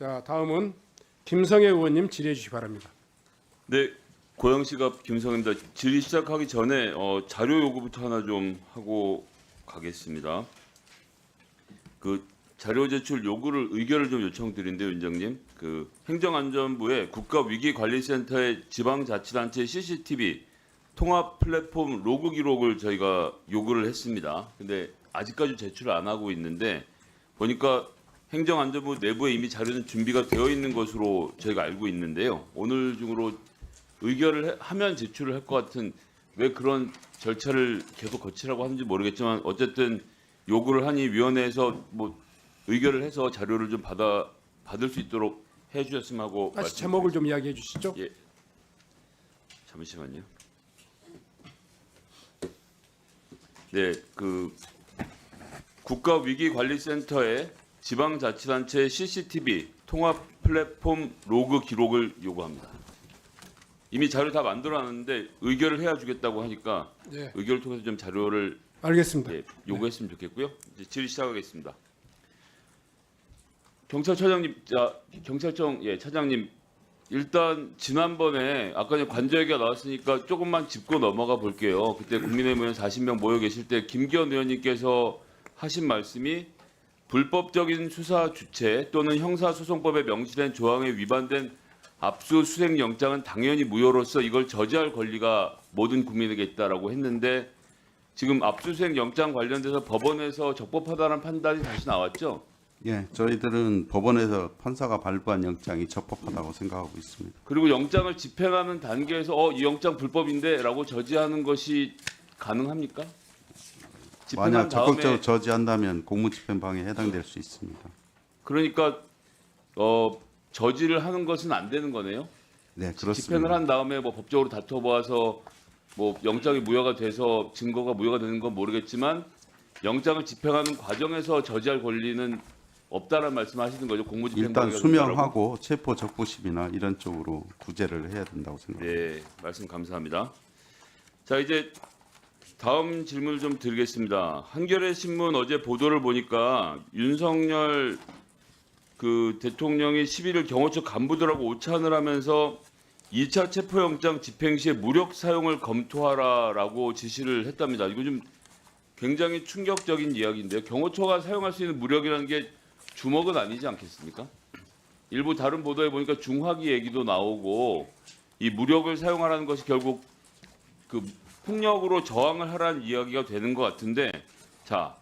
자, 다음은 김성애 의원님 질의해 주시기 바랍니다. 네, 고영시갑 김성입니다. 질의 시작하기 전에 자료 요구부터 하나 좀 하고 가겠습니다. 그 자료 제출 요구를 의결을 좀 요청드린데요, 위원장님. 그 행정안전부의 국가위기관리센터의 지방자치단체 CCTV 통합 플랫폼 로그 기록을 저희가 요구를 했습니다. 근데 아직까지 제출을 안 하고 있는데 보니까 행정안전부 내부에 이미 자료는 준비가 되어 있는 것으로 저희가 알고 있는데요. 오늘 중으로 의결을 하면 제출을 할 것 같은 왜 그런 절차를 계속 거치라고 하는지 모르겠지만 어쨌든 요구를 하니 위원회에서 뭐 의결을 해서 자료를 좀 받을 수 있도록 해주셨으면 하고 다시 제목을 좀 이야기해 주시죠. 예, 잠시만요. 네, 그 국가위기관리센터의 지방자치단체 CCTV 통합 플랫폼 로그 기록을 요구합니다. 이미 자료 다 만들어놨는데 의결을 해야 주겠다고 하니까 네, 의결을 통해서 좀 자료를 알겠습니다. 예, 요구했으면 좋겠고요. 이제 질의 시작하겠습니다. 경찰청장님, 경찰청 차장님, 일단 지난번에 아까 전에 관저 얘기가 나왔으니까 조금만 짚고 넘어가 볼게요. 그때 국민의힘 의원 40명 모여 계실 때 김기현 의원님께서 하신 말씀이 불법적인 수사 주체 또는 형사소송법에 명시된 조항에 위반된 압수수색 영장은 당연히 무효로서 이걸 저지할 권리가 모든 국민에게 있다라고 했는데 지금 압수수색 영장 관련돼서 법원에서 적법하다는 판단이 다시 나왔죠? 예, 저희들은 법원에서 판사가 발부한 영장이 적법하다고 생각하고 있습니다. 그리고 영장을 집행하는 단계에서 이 영장 불법인데라고 저지하는 것이 가능합니까? 집행한 만약 다음에 적극적으로 저지한다면 공무집행방해에 해당될 수 있습니다. 그러니까 저지를 하는 것은 안 되는 거네요. 네, 집행을 그렇습니다. 한 다음에 뭐 법적으로 다퉈보아서 뭐 영장이 무효가 돼서 증거가 무효가 되는 건 모르겠지만 영장을 집행하는 과정에서 저지할 권리는 없다는 말씀하시는 거죠. 공무집행 일단 방해가 수명하고 체포 적부심이나 이런 쪽으로 구제를 해야 된다고 생각합니다. 네, 말씀 감사합니다. 자, 이제 다음 질문을 좀 드리겠습니다. 한겨레 신문 어제 보도를 보니까 윤석열 그 대통령이 11일 경호처 간부들하고 오찬을 하면서 2차 체포영장 집행 시에 무력 사용을 검토하라라고 지시를 했답니다. 이거 좀 굉장히 충격적인 이야기인데요. 경호처가 사용할 수 있는 무력이라는 게 주먹은 아니지 않겠습니까? 일부 다른 보도에 보니까 중화기 얘기도 나오고 이 무력을 사용하라는 것이 결국 그 폭력으로 저항을 하라는 이야기가 되는 것 같은데, 자,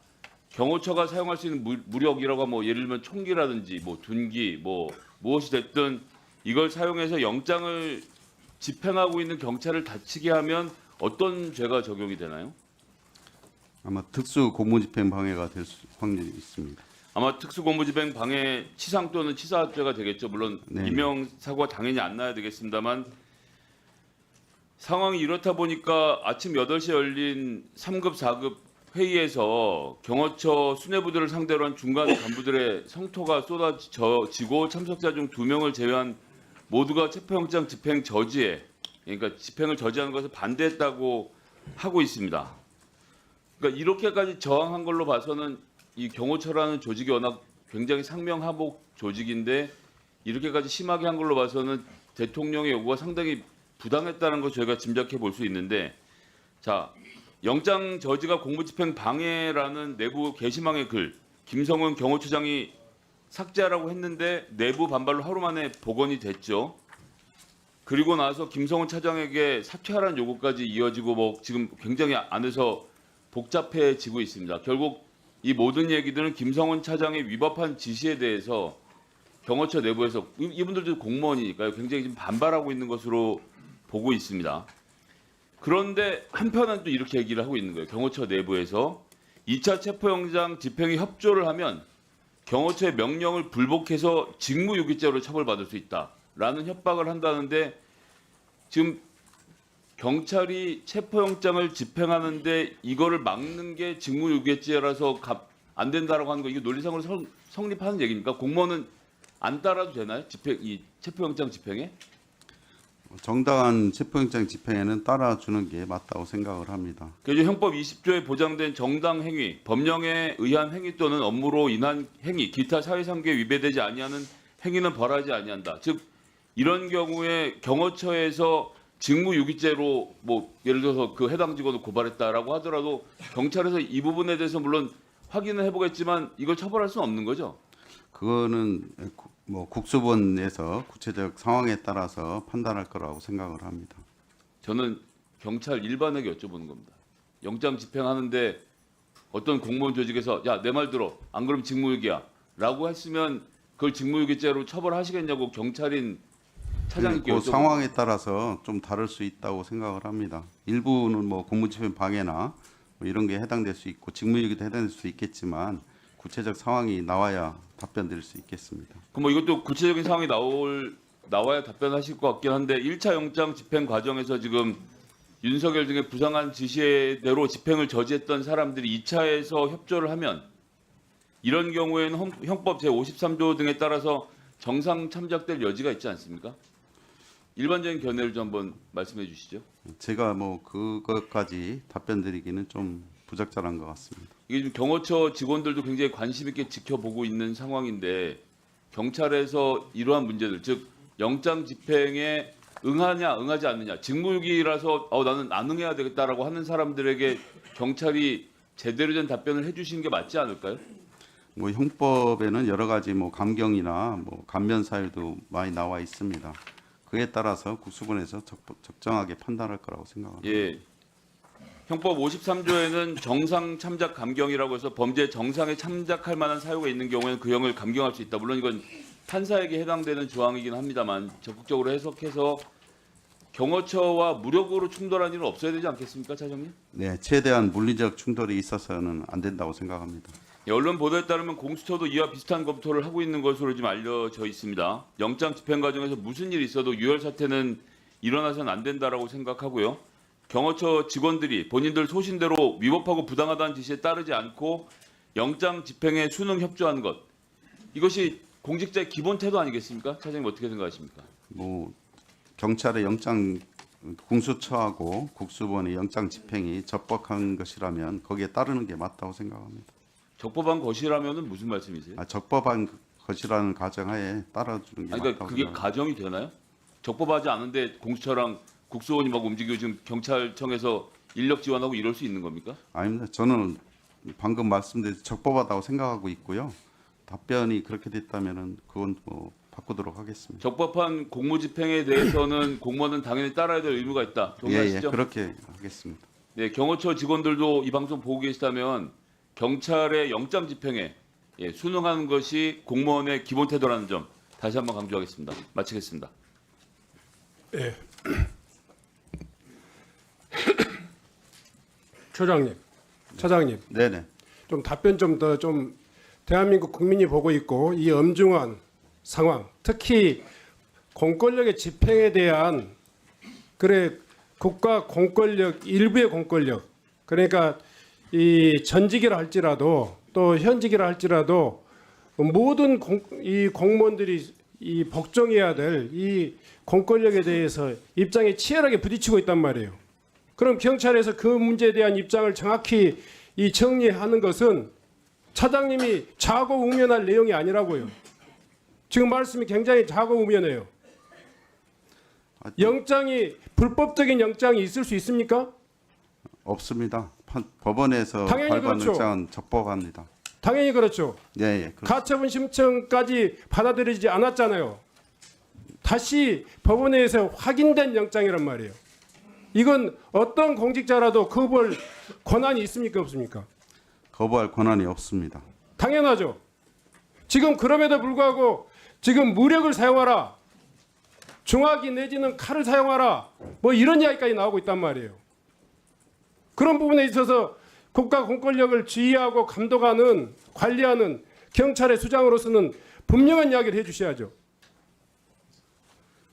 경호처가 사용할 수 있는 무력이라고 하면 뭐 예를 들면 총기라든지 뭐 둔기 뭐 무엇이 됐든 이걸 사용해서 영장을 집행하고 있는 경찰을 다치게 하면 어떤 죄가 적용이 되나요? 아마 특수 공무집행방해가 될 확률이 있습니다. 아마 특수공무집행 방해 치상 또는 치사죄가 되겠죠. 물론 네. 인명사고가 당연히 안 나야 되겠습니다만 상황이 이렇다 보니까 아침 8시에 열린 3급, 4급 회의에서 경호처 수뇌부들을 상대로 한 중간 간부들의 성토가 쏟아지고 참석자 중 2명을 제외한 모두가 체포영장 집행 저지에, 그러니까 집행을 저지하는 것을 반대했다고 하고 있습니다. 그러니까 이렇게까지 저항한 걸로 봐서는 이 경호처라는 조직이 워낙 굉장히 상명하복 조직인데 이렇게까지 심하게 한 걸로 봐서는 대통령의 요구가 상당히 부당했다는 걸 저희가 짐작해 볼 수 있는데, 자, 영장 저지가 공무집행 방해라는 내부 게시망의 글 김성훈 경호처장이 삭제하라고 했는데 내부 반발로 하루 만에 복원이 됐죠. 그리고 나서 김성훈 차장에게 사퇴하라는 요구까지 이어지고 뭐 지금 굉장히 안에서 복잡해지고 있습니다. 결국 이 모든 얘기들은 김성훈 차장이 위법한 지시에 대해서 경호처 내부에서 이분들도 공무원이니까요. 굉장히 지금 반발하고 있는 것으로 보고 있습니다. 그런데 한편은 또 이렇게 얘기를 하고 있는 거예요. 경호처 내부에서 2차 체포영장 집행에 협조를 하면 경호처의 명령을 불복해서 직무유기죄로 처벌받을 수 있다라는 협박을 한다는데 지금 경찰이 체포영장을 집행하는데 이거를 막는 게 직무유기죄라서 안 된다라고 하는 거 이거 논리상으로 성립하는 얘기입니까? 공무원은 안 따라도 되나요? 이 체포영장 집행에? 정당한 체포영장 집행에는 따라주는 게 맞다고 생각을 합니다. 그래서 형법 20조에 보장된 정당 행위, 법령에 의한 행위 또는 업무로 인한 행위, 기타 사회상규에 위배되지 아니하는 행위는 벌하지 아니한다. 즉 이런 경우에 경호처에서 직무유기죄로 뭐 예를 들어서 그 해당 직원을 고발했다라고 하더라도 경찰에서 이 부분에 대해서 물론 확인을 해보겠지만 이걸 처벌할 수는 없는 거죠. 그거는 뭐 국수본에서 구체적 상황에 따라서 판단할 거라고 생각을 합니다. 저는 경찰 일반에게 여쭤보는 겁니다. 영장 집행하는데 어떤 공무원 조직에서 야, 내 말 들어. 안 그러면 직무유기야. 라고 했으면 그걸 직무유기죄로 처벌하시겠냐고 경찰인 차장님께 그 여쭤보는 상황에 따라서 좀 다를 수 있다고 생각을 합니다. 일부는 뭐 공무집행 방해나 뭐 이런 게 해당될 수 있고 직무유기도 해당될 수 있겠지만 구체적 상황이 나와야 답변드릴 수 있겠습니다. 그럼 뭐 이것도 구체적인 상황이 나와야 답변하실 것 같긴 한데 1차 영장 집행 과정에서 지금 윤석열 등의 부당한 지시대로 집행을 저지했던 사람들이 2차에서 협조를 하면 이런 경우에는 형법 제53조 등에 따라서 정상 참작될 여지가 있지 않습니까? 일반적인 견해를 좀 한번 말씀해 주시죠. 제가 뭐 그것까지 답변드리기는 좀 부적절한 것 같습니다. 이게 지금 경호처 직원들도 굉장히 관심 있게 지켜보고 있는 상황인데 경찰에서 이러한 문제들, 즉 영장 집행에 응하냐 응하지 않느냐, 직무유기라서 나는 안 응해야 되겠다라고 하는 사람들에게 경찰이 제대로 된 답변을 해주시는 게 맞지 않을까요? 뭐 형법에는 여러 가지 뭐 감경이나 뭐 감면 사유도 많이 나와 있습니다. 그에 따라서 국수본에서 적정하게 판단할 거라고 생각합니다. 예. 형법 53조에는 정상 참작 감경이라고 해서 범죄 정상에 참작할 만한 사유가 있는 경우에는 그 형을 감경할 수 있다. 물론 이건 판사에게 해당되는 조항이긴 합니다만 적극적으로 해석해서 경호처와 무력으로 충돌한 일은 없어야 되지 않겠습니까, 차장님? 네, 최대한 물리적 충돌이 있어서는 안 된다고 생각합니다. 예, 언론 보도에 따르면 공수처도 이와 비슷한 검토를 하고 있는 것으로 지금 알려져 있습니다. 영장 집행 과정에서 무슨 일이 있어도 유혈 사태는 일어나서는 안 된다라고 생각하고요. 경호처 직원들이 본인들 소신대로 위법하고 부당하다는 지시에 따르지 않고 영장 집행에 수능 협조하는 것, 이것이 공직자의 기본 태도 아니겠습니까? 차장님 어떻게 생각하십니까? 뭐 경찰의 영장 공수처하고 국수본의 영장 집행이 적법한 것이라면 거기에 따르는 게 맞다고 생각합니다. 적법한 것이라면은 무슨 말씀이세요? 적법한 것이라는 가정하에 따라주는 게 아니, 맞다고 그러니까 그게 생각합니다. 가정이 되나요? 적법하지 않은데 공수처랑 국수원이 막 움직이고 지금 경찰청에서 인력 지원하고 이럴 수 있는 겁니까? 아닙니다. 저는 방금 말씀드린 적법하다고 생각하고 있고요. 답변이 그렇게 됐다면은 그건 뭐 바꾸도록 하겠습니다. 적법한 공무집행에 대해서는 공무원은 당연히 따라야 될 의무가 있다. 동의하시죠? 그렇게 하겠습니다. 네, 경호처 직원들도 이 방송 보고 계시다면 경찰의 영장 집행에 순응하는 것이 공무원의 기본 태도라는 점 다시 한번 강조하겠습니다. 마치겠습니다. 예. 차장님, 네네. 좀 답변 좀 더 좀 대한민국 국민이 보고 있고 이 엄중한 상황, 특히 공권력의 집행에 대한 국가 공권력 일부의 공권력, 그러니까 이 전직이라 할지라도 또 현직이라 할지라도 모든 이 공무원들이 이 복종해야 될 이 공권력에 대해서 입장이 치열하게 부딪히고 있단 말이에요. 그럼 경찰에서 그 문제에 대한 입장을 정확히 이 정리하는 것은 차장님이 좌고우면할 내용이 아니라고요. 지금 말씀이 굉장히 좌고우면해요. 영장이 불법적인 영장이 있을 수 있습니까? 없습니다. 법원에서 당연히 발부한 그렇죠. 영장은 적법합니다. 당연히 그렇죠. 네, 가처분 신청까지 받아들이지 않았잖아요. 다시 법원에서 확인된 영장이란 말이에요. 이건 어떤 공직자라도 거부할 권한이 있습니까, 없습니까? 거부할 권한이 없습니다. 당연하죠. 지금 그럼에도 불구하고 지금 무력을 사용하라, 중화기 내지는 칼을 사용하라, 뭐 이런 이야기까지 나오고 있단 말이에요. 그런 부분에 있어서 국가 공권력을 지휘하고 감독하는, 관리하는 경찰의 수장으로서는 분명한 이야기를 해주셔야죠.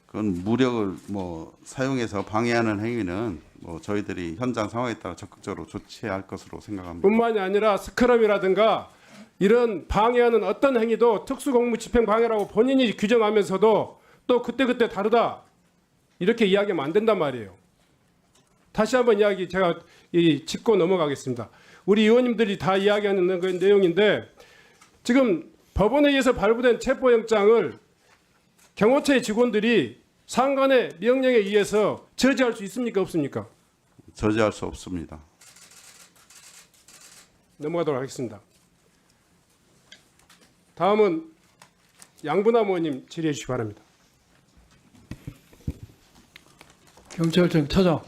그건 무력을 뭐 사용해서 방해하는 행위는 뭐 저희들이 현장 상황에 따라 적극적으로 조치해야 할 것으로 생각합니다. 뿐만이 아니라 스크럼이라든가 이런 방해하는 어떤 행위도 특수공무집행 방해라고 본인이 규정하면서도 또 그때그때 다르다 이렇게 이야기하면 안 된단 말이에요. 다시 한번 이야기 제가 짚고 넘어가겠습니다. 우리 의원님들이 다 이야기하는 그 내용인데 지금 법원에 의해서 발부된 체포영장을 경호처의 직원들이 상관의 명령에 의해서 저지할 수 있습니까? 없습니까? 저지할 수 없습니다. 넘어가도록 하겠습니다. 다음은 양분남 의원님 질의해 주시기 바랍니다. 경찰청 차장.